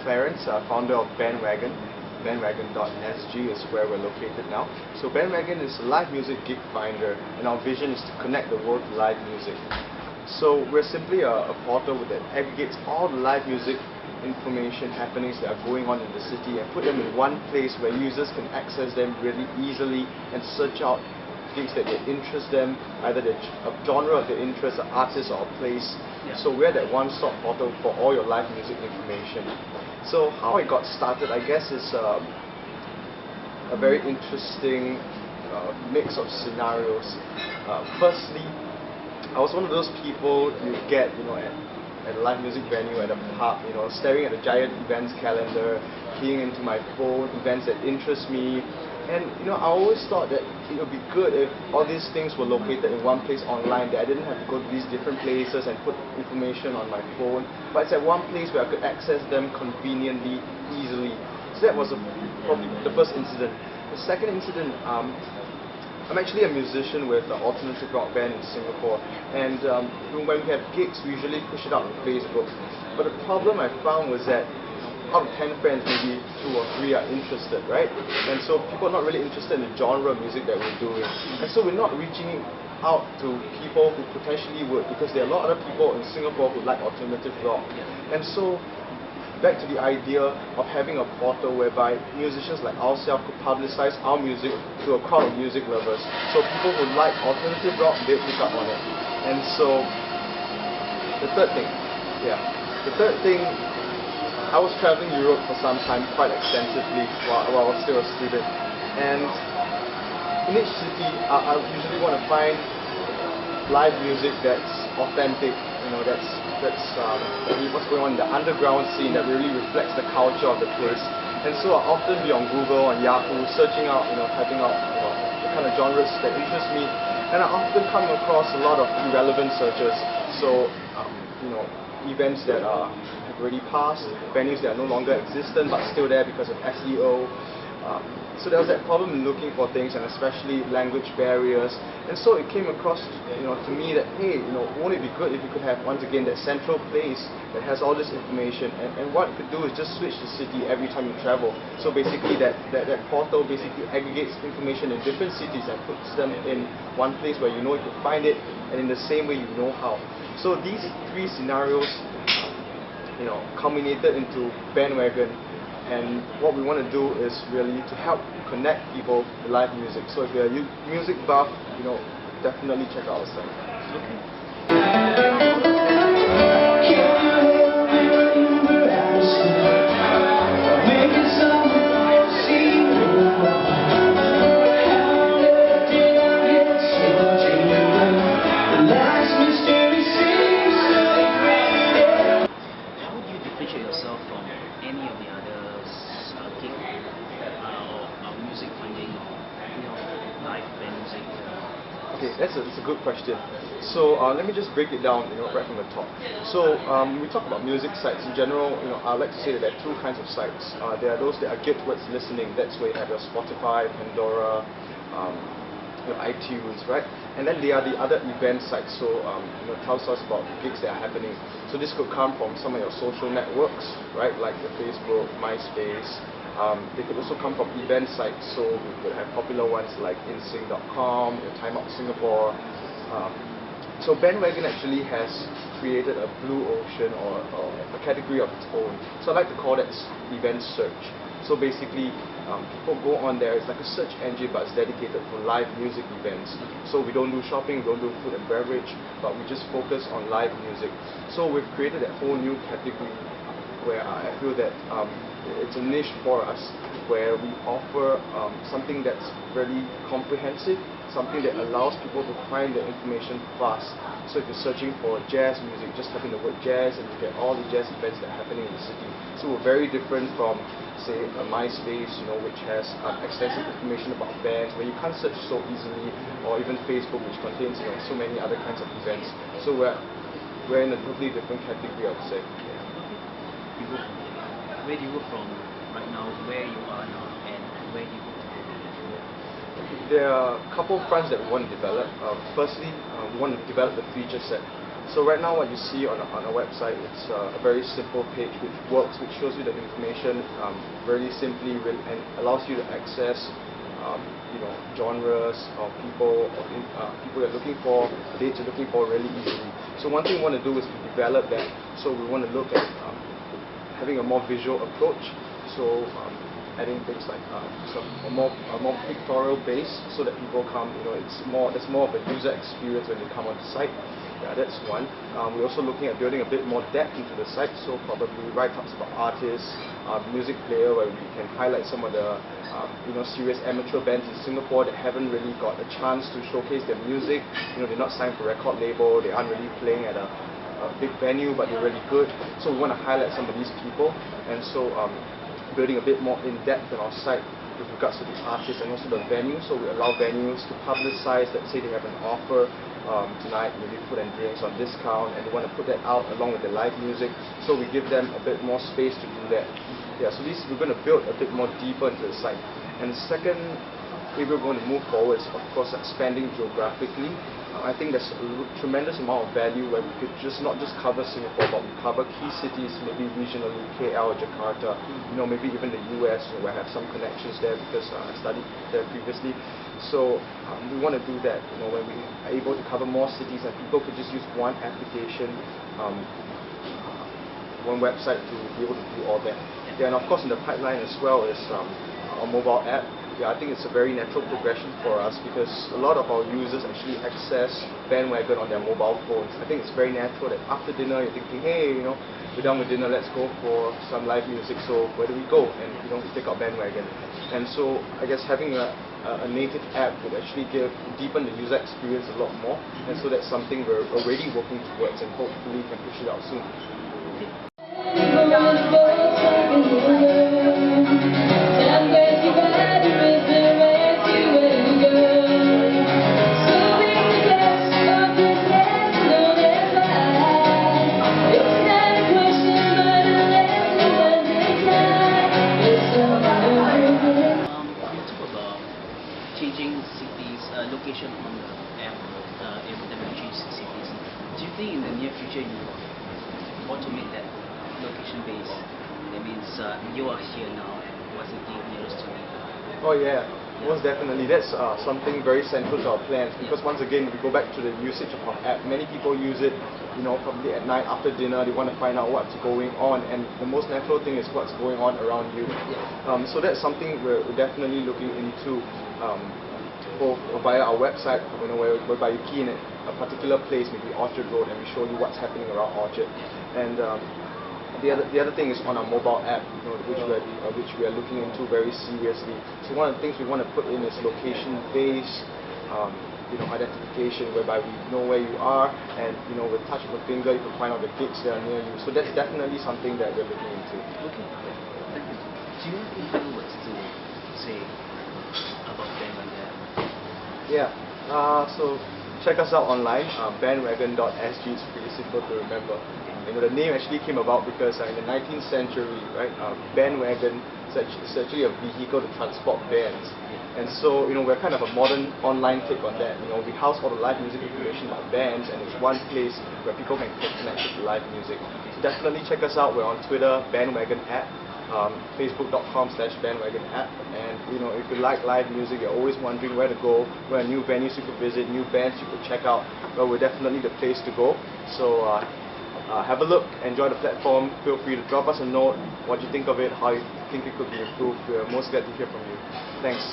Clarence, founder of BandWagon. BandWagon.sg is where we're located now. So BandWagon is a live music gig finder, and our vision is to connect the world to live music. So we're simply a portal that aggregates all the live music information happenings that are going on in the city and put them in one place where users can access them really easily and search out things that interest them, either the genre of their interest, an artist or a place. Yeah. So we're that one-stop portal for all your live music information. So how I got started, I guess, is a very interesting mix of scenarios. Firstly, I was one of those people you get, at a live music venue, at a pub, staring at a giant events calendar, keying into my phone, events that interest me. And I always thought that it would be good if all these things were located in one place online, that I didn't have to go to these different places and put information on my phone, but it's at one place where I could access them conveniently, easily. So that was probably the first incident. The second incident, I'm actually a musician with an alternative rock band in Singapore, and when we have gigs, we usually push it out on Facebook. But the problem I found was that out of 10 friends, maybe 2 or 3 are interested, right? And so people are not really interested in the genre of music that we're doing. And so we're not reaching out to people who potentially would, because there are a lot of other people in Singapore who like alternative rock. And so back to the idea of having a portal whereby musicians like ourselves could publicize our music to a crowd of music lovers. So people who like alternative rock, they'll pick up on it. And so the third thing, I was traveling Europe for some time, quite extensively, while I was still a student. And in each city, I usually want to find live music that's authentic, that's what's going on in the underground scene that really reflects the culture of the place. And so I'll often be on Google, on Yahoo, searching out, typing out the kind of genres that interest me. And I often come across a lot of irrelevant searches. So, events that have already passed, venues that are no longer existent but still there because of SEO. So there was that problem in looking for things, and especially language barriers. And so it came across, to me that, hey, won't it be good if you could have, once again, that central place that has all this information, and what you could do is just switch the city every time you travel. So basically that portal basically aggregates information in different cities and puts them in one place where you could find it, and in the same way you know how. So these 3 scenarios culminated into BandWagon, and what we want to do is really to help connect people to live music. So if you're a music buff, definitely check out our site. Yourself from any of the others gig or music finding or live band music? Okay, that's a good question. So let me just break it down, right from the top. So when we talk about music sites in general, I like to say that there are 2 kinds of sites. There are those that are geared towards listening. That's where you have your Spotify, Pandora, your iTunes, right? And then there are the other event sites, so tells us about gigs that are happening. So this could come from some of your social networks, right, like your Facebook, MySpace. They could also come from event sites, so we could have popular ones like insync.com, Time Out Singapore. So BandWagon actually has created a blue ocean or a category of its own. So I like to call that event search. So basically, people go on there, it's like a search engine, but it's dedicated for live music events. So we don't do shopping, we don't do food and beverage, but we just focus on live music. So we've created that whole new category where I feel that it's a niche for us, where we offer something that's really comprehensive, something that allows people to find the information fast. So if you're searching for jazz music, just type in the word jazz and you get all the jazz events that are happening in the city. So we're very different from, say, MySpace, which has extensive information about bands, where you can't search so easily, or even Facebook, which contains so many other kinds of events. So we're in a totally different category, I would say. Where do you go from right now, where you are now, and where do you go to? There are a couple of fronts that we want to develop. Firstly, we want to develop the feature set. So right now what you see on our website, it's a very simple page which works, which shows you the information very simply and allows you to access genres of people you're looking for, dates you're looking for really easily. So one thing we want to do is to develop that. So we want to look at having a more visual approach. So adding things like a more pictorial base, so that people come. There's more of a user experience when they come on the site. Yeah, that's one. We're also looking at building a bit more depth into the site. So probably write-ups about artists, music player, where we can highlight some of the serious amateur bands in Singapore that haven't really got a chance to showcase their music. They're not signed for a record label. They aren't really playing at a big venue, but they're really good. So we want to highlight some of these people, and so building a bit more in depth on our site with regards to the artists and also the venue. So we allow venues to publicize that, say they have an offer tonight, maybe food and drinks on discount, and they want to put that out along with the live music. So we give them a bit more space to do that. Yeah, so we're going to build a bit more deeper into the site. And the second way we're going to move forward is, of course, expanding geographically. I think there's a tremendous amount of value where we could not just cover Singapore, but we cover key cities, maybe regionally, KL, Jakarta, maybe even the US, where I have some connections there because I studied there previously. So we want to do that, when we are able to cover more cities and people could just use one application, one website to be able to do all that. Yeah, and of course in the pipeline as well is our mobile app. Yeah, I think it's a very natural progression for us because a lot of our users actually access BandWagon on their mobile phones. I think it's very natural that after dinner you're thinking, hey, we're done with dinner, let's go for some live music, so where do we go? And we take out BandWagon. And so I guess having a native app would actually deepen the user experience a lot more, and so that's something we're already working towards and hopefully can push it out soon. Changing cities, location on the app, that will change cities. Do you think in the near future you automate that location base? That means you are here now and what's the gate nearest to me? Oh yeah, most definitely. That's something very central to our plans because once again we go back to the usage of our app. Many people use it, probably at night after dinner. They want to find out what's going on, and the most natural thing is what's going on around you. So that's something we're definitely looking into. Both via our website, whereby you key in a particular place, maybe Orchard Road, and we show you what's happening around Orchard. And the other thing is on our mobile app, which we are looking into very seriously. So one of the things we want to put in is location-based identification, whereby we know where you are, and with a touch of a finger you can find out the gigs that are near you. So that's definitely something that we're looking into. Okay, thank you. Do you have any final words to say about BandWagon? Yeah, so check us out online, BandWagon.sg. It's pretty simple to remember. The name actually came about because in the 19th century, right, BandWagon is actually a vehicle to transport bands. And so, we're kind of a modern online take on that. We house all the live music information about bands, and it's one place where people can connect with live music. So definitely check us out. We're on Twitter, BandWagonApp. Facebook.com/BandWagonApp, and if you like live music, you're always wondering where to go, where are new venues you could visit, new bands you could check out, well, we're definitely the place to go. So have a look, enjoy the platform, feel free to drop us a note, what you think of it, how you think it could be improved. We're most glad to hear from you. Thanks.